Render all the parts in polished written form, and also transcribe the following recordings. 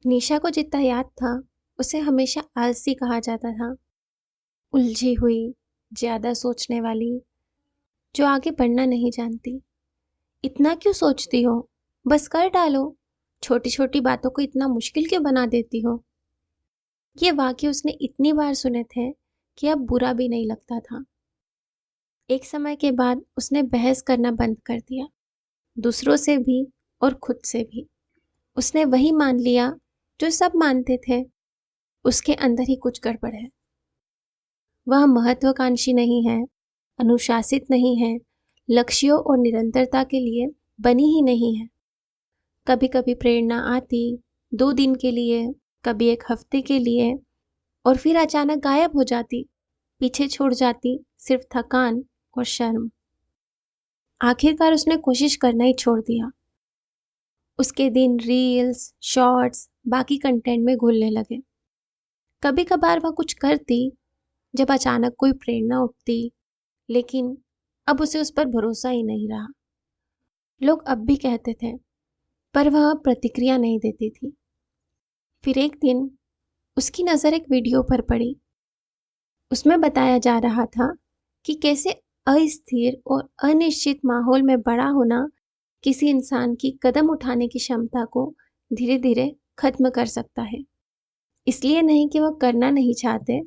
निशा को जितना याद था, उसे हमेशा आलसी कहा जाता था। उलझी हुई, ज्यादा सोचने वाली, जो आगे बढ़ना नहीं जानती। इतना क्यों सोचती हो? बस कर डालो। छोटी छोटी बातों को इतना मुश्किल क्यों बना देती हो? ये वाक्य उसने इतनी बार सुने थे कि अब बुरा भी नहीं लगता था। एक समय के बाद उसने बहस करना बंद कर दिया, दूसरों से भी और खुद से भी। उसने वही मान लिया जो सब मानते थे, उसके अंदर ही कुछ गड़बड़ है। वह महत्वाकांक्षी नहीं है, अनुशासित नहीं है, लक्ष्यों और निरंतरता के लिए बनी ही नहीं है। कभी कभी प्रेरणा आती, 2 दिन के लिए, कभी एक हफ्ते के लिए, और फिर अचानक गायब हो जाती, पीछे छोड़ जाती सिर्फ थकान और शर्म। आखिरकार उसने कोशिश करना ही छोड़ दिया। उसके दिन रील्स, शॉर्ट्स, बाकी कंटेंट में घुलने लगे। कभी कभार वह कुछ करती जब अचानक कोई प्रेरणा उठती, लेकिन अब उसे उस पर भरोसा ही नहीं रहा। लोग अब भी कहते थे, पर वह प्रतिक्रिया नहीं देती थी। फिर एक दिन उसकी नज़र एक वीडियो पर पड़ी। उसमें बताया जा रहा था कि कैसे अस्थिर और अनिश्चित माहौल में बड़ा होना किसी इंसान की कदम उठाने की क्षमता को धीरे धीरे खत्म कर सकता है। इसलिए नहीं कि वह करना नहीं चाहते,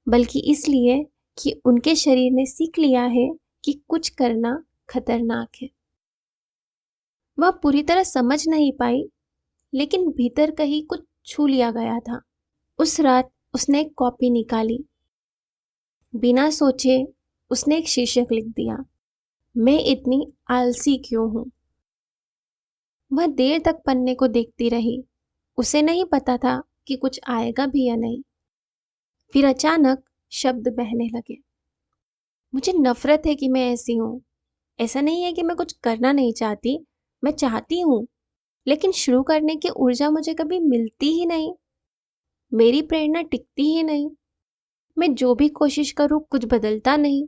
बल्कि इसलिए कि उनके शरीर ने सीख लिया है कि कुछ करना खतरनाक है। वह पूरी तरह समझ नहीं पाई, लेकिन भीतर कहीं कुछ छू लिया गया था। उस रात उसने एक कॉपी निकाली। बिना सोचे उसने एक शीर्षक लिख दिया, मैं इतनी आलसी क्यों हूं। वह देर तक पन्ने को देखती रही। उसे नहीं पता था कि कुछ आएगा भी या नहीं। फिर अचानक शब्द बहने लगे, मुझे नफरत है कि मैं ऐसी हूं। ऐसा नहीं है कि मैं कुछ करना नहीं चाहती, मैं चाहती हूं, लेकिन शुरू करने की ऊर्जा मुझे कभी मिलती ही नहीं। मेरी प्रेरणा टिकती ही नहीं। मैं जो भी कोशिश करूं कुछ बदलता नहीं।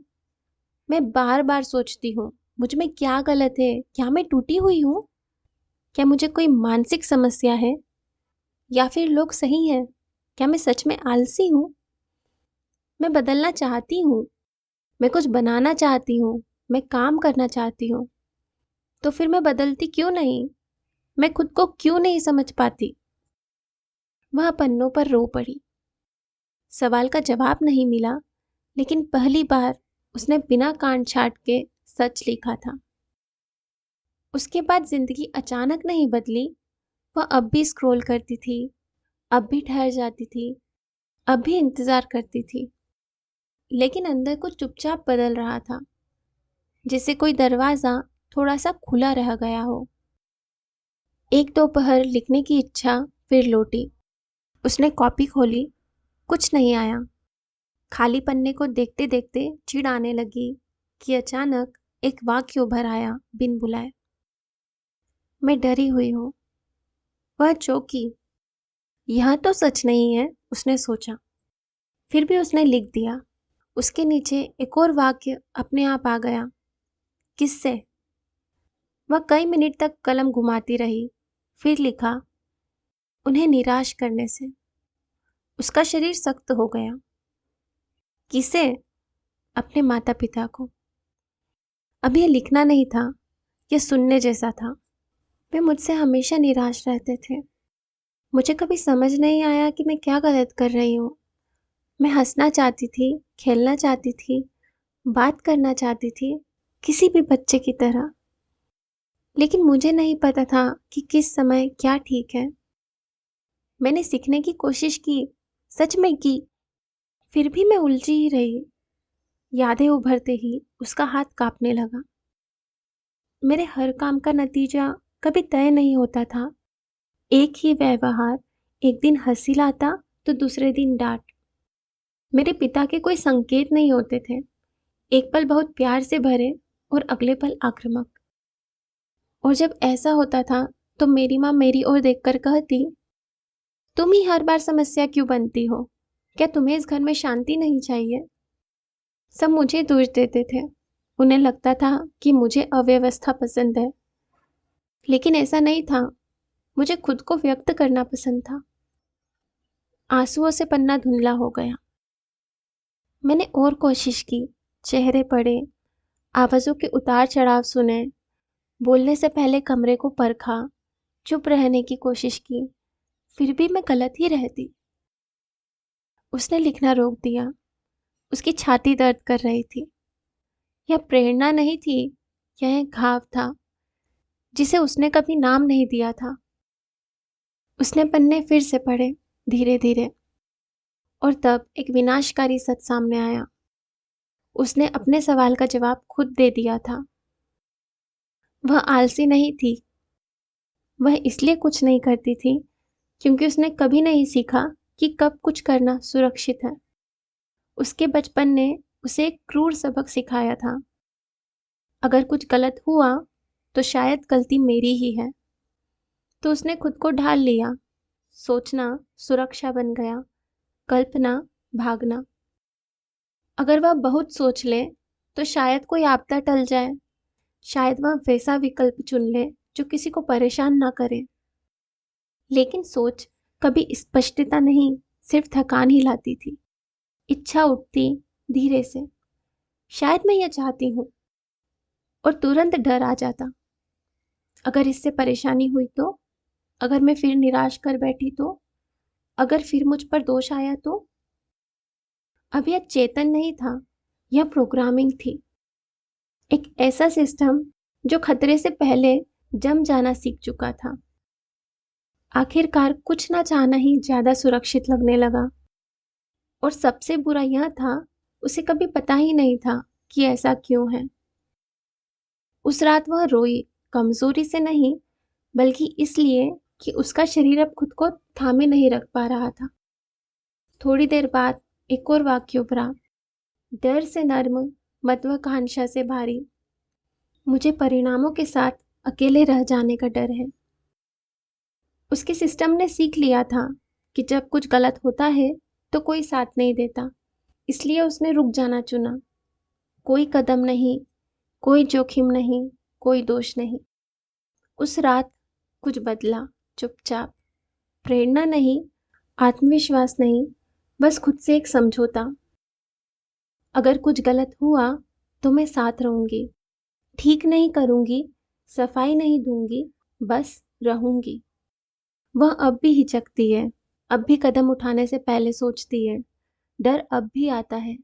मैं बार बार सोचती हूँ, मुझ में क्या गलत है? क्या मैं टूटी हुई हूँ? क्या मुझे कोई मानसिक समस्या है? या फिर लोग सही हैं? क्या मैं सच में आलसी हूँ? मैं बदलना चाहती हूँ, मैं कुछ बनाना चाहती हूँ, मैं काम करना चाहती हूँ। तो फिर मैं बदलती क्यों नहीं? मैं खुद को क्यों नहीं समझ पाती? वह पन्नों पर रो पड़ी। सवाल का जवाब नहीं मिला, लेकिन पहली बार उसने बिना काट छांट के सच लिखा था। उसके बाद जिंदगी अचानक नहीं बदली। वह अब भी स्क्रॉल करती थी, अब भी ठहर जाती थी, अब भी इंतजार करती थी, लेकिन अंदर कुछ चुपचाप बदल रहा था, जैसे कोई दरवाजा थोड़ा सा खुला रह गया हो। एक दोपहर लिखने की इच्छा फिर लौटी। उसने कॉपी खोली, कुछ नहीं आया। खाली पन्ने को देखते देखते चिढ़ आने लगी कि अचानक एक वाक्य उभर आया बिन बुलाए, मैं डरी हुई हूँ। वह चौंकी। यह तो सच नहीं है, उसने सोचा। फिर भी उसने लिख दिया। उसके नीचे एक और वाक्य अपने आप आ गया, किससे। वह कई मिनट तक कलम घुमाती रही, फिर लिखा, उन्हें निराश करने से। उसका शरीर सख्त हो गया। किसे? अपने माता पिता को। अब यह लिखना नहीं था, यह सुनने जैसा था। वे मुझसे हमेशा निराश रहते थे। मुझे कभी समझ नहीं आया कि मैं क्या गलत कर रही हूँ। मैं हंसना चाहती थी, खेलना चाहती थी, बात करना चाहती थी, किसी भी बच्चे की तरह। लेकिन मुझे नहीं पता था कि किस समय क्या ठीक है। मैंने सीखने की कोशिश की, सच में की, फिर भी मैं उलझी ही रही। यादें उभरते ही उसका हाथ कांपने लगा। मेरे हर काम का नतीजा कभी तय नहीं होता था। एक ही व्यवहार, एक दिन हंसी लाता तो दूसरे दिन डांट। मेरे पिता के कोई संकेत नहीं होते थे। एक पल बहुत प्यार से भरे और अगले पल आक्रामक। और जब ऐसा होता था तो मेरी माँ मेरी ओर देखकर कहती, तुम ही हर बार समस्या क्यों बनती हो? क्या तुम्हें इस घर में शांति नहीं चाहिए? सब मुझे दोष देते थे। उन्हें लगता था कि मुझे अव्यवस्था पसंद है, लेकिन ऐसा नहीं था। मुझे खुद को व्यक्त करना पसंद था। आंसुओं से पन्ना धुंधला हो गया। मैंने और कोशिश की, चेहरे पढ़े, आवाज़ों के उतार-चढ़ाव सुने, बोलने से पहले कमरे को परखा, चुप रहने की कोशिश की, फिर भी मैं गलत ही रहती। उसने लिखना रोक दिया। उसकी छाती दर्द कर रही थी। यह प्रेरणा नहीं थी, यह एक घाव था, जिसे उसने कभी नाम नहीं दिया था। उसने पन्ने फिर से पढ़े, धीरे-धीरे, और तब एक विनाशकारी सच सामने आया। उसने अपने सवाल का जवाब खुद दे दिया था। वह आलसी नहीं थी। वह इसलिए कुछ नहीं करती थी, क्योंकि उसने कभी नहीं सीखा कि कब कुछ करना सुरक्षित है। उसके बचपन ने उसे एक क्रूर सबक सिखाया था। अगर कुछ गलत हुआ, तो शायद गलती मेरी ही है। तो उसने खुद को ढाल लिया। सोचना सुरक्षा बन गया, कल्पना भागना। अगर वह बहुत सोच ले, तो शायद कोई आपदा टल जाए। शायद वह वैसा विकल्प चुन ले जो किसी को परेशान ना करे। लेकिन सोच कभी स्पष्टता नहीं, सिर्फ थकान ही लाती थी। इच्छा उठती धीरे से, शायद मैं यह चाहती हूँ, और तुरंत डर आ जाता। अगर इससे परेशानी हुई तो, अगर मैं फिर निराश कर बैठी तो, अगर फिर मुझ पर दोष आया तो। अब यह चेतन नहीं था, यह प्रोग्रामिंग थी। एक ऐसा सिस्टम जो खतरे से पहले जम जाना सीख चुका था। आखिरकार कुछ ना चाहना ही ज्यादा सुरक्षित लगने लगा। और सबसे बुरा यह था, उसे कभी पता ही नहीं था कि ऐसा क्यों है। उस रात वह रोई, कमजोरी से नहीं, बल्कि इसलिए कि उसका शरीर अब खुद को थामे नहीं रख पा रहा था। थोड़ी देर बाद एक और वाक्य उभरा, डर से नर्म, महत्वाकांक्षा से भारी। मुझे परिणामों के साथ अकेले रह जाने का डर है। उसके सिस्टम ने सीख लिया था कि जब कुछ गलत होता है तो कोई साथ नहीं देता, इसलिए उसने रुक जाना चुना। कोई कदम नहीं, कोई जोखिम नहीं, कोई दोष नहीं। उस रात कुछ बदला, चुपचाप। प्रेरणा नहीं, आत्मविश्वास नहीं, बस खुद से एक समझौता। अगर कुछ गलत हुआ तो मैं साथ रहूंगी, ठीक नहीं करूंगी, सफाई नहीं दूंगी, बस रहूंगी। वह अब भी हिचकती है, अब भी कदम उठाने से पहले सोचती है, डर अब भी आता है।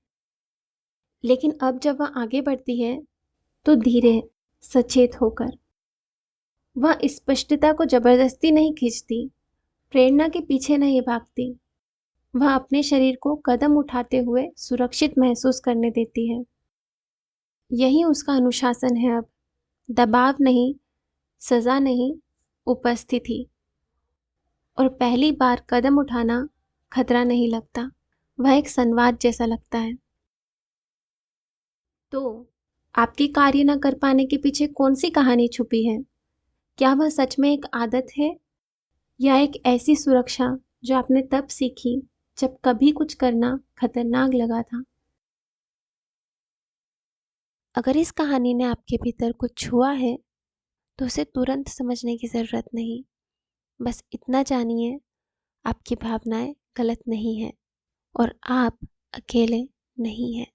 लेकिन अब जब वह आगे बढ़ती है, तो धीरे, सचेत होकर। वह स्पष्टता को जबरदस्ती नहीं खींचती, प्रेरणा के पीछे नहीं भागती। वह अपने शरीर को कदम उठाते हुए सुरक्षित महसूस करने देती है। यही उसका अनुशासन है अब। दबाव नहीं, सजा नहीं, उपस्थिति। और पहली बार कदम उठाना खतरा नहीं लगता, वह एक संवाद जैसा लगता है। तो आपकी कार्य न कर पाने के पीछे कौन सी कहानी छुपी है? क्या वह सच में एक आदत है, या एक ऐसी सुरक्षा जो आपने तब सीखी जब कभी कुछ करना खतरनाक लगा था? अगर इस कहानी ने आपके भीतर कुछ छुआ है, तो उसे तुरंत समझने की ज़रूरत नहीं। बस इतना जानिए, आपकी भावनाएं गलत नहीं हैं, और आप अकेले नहीं हैं।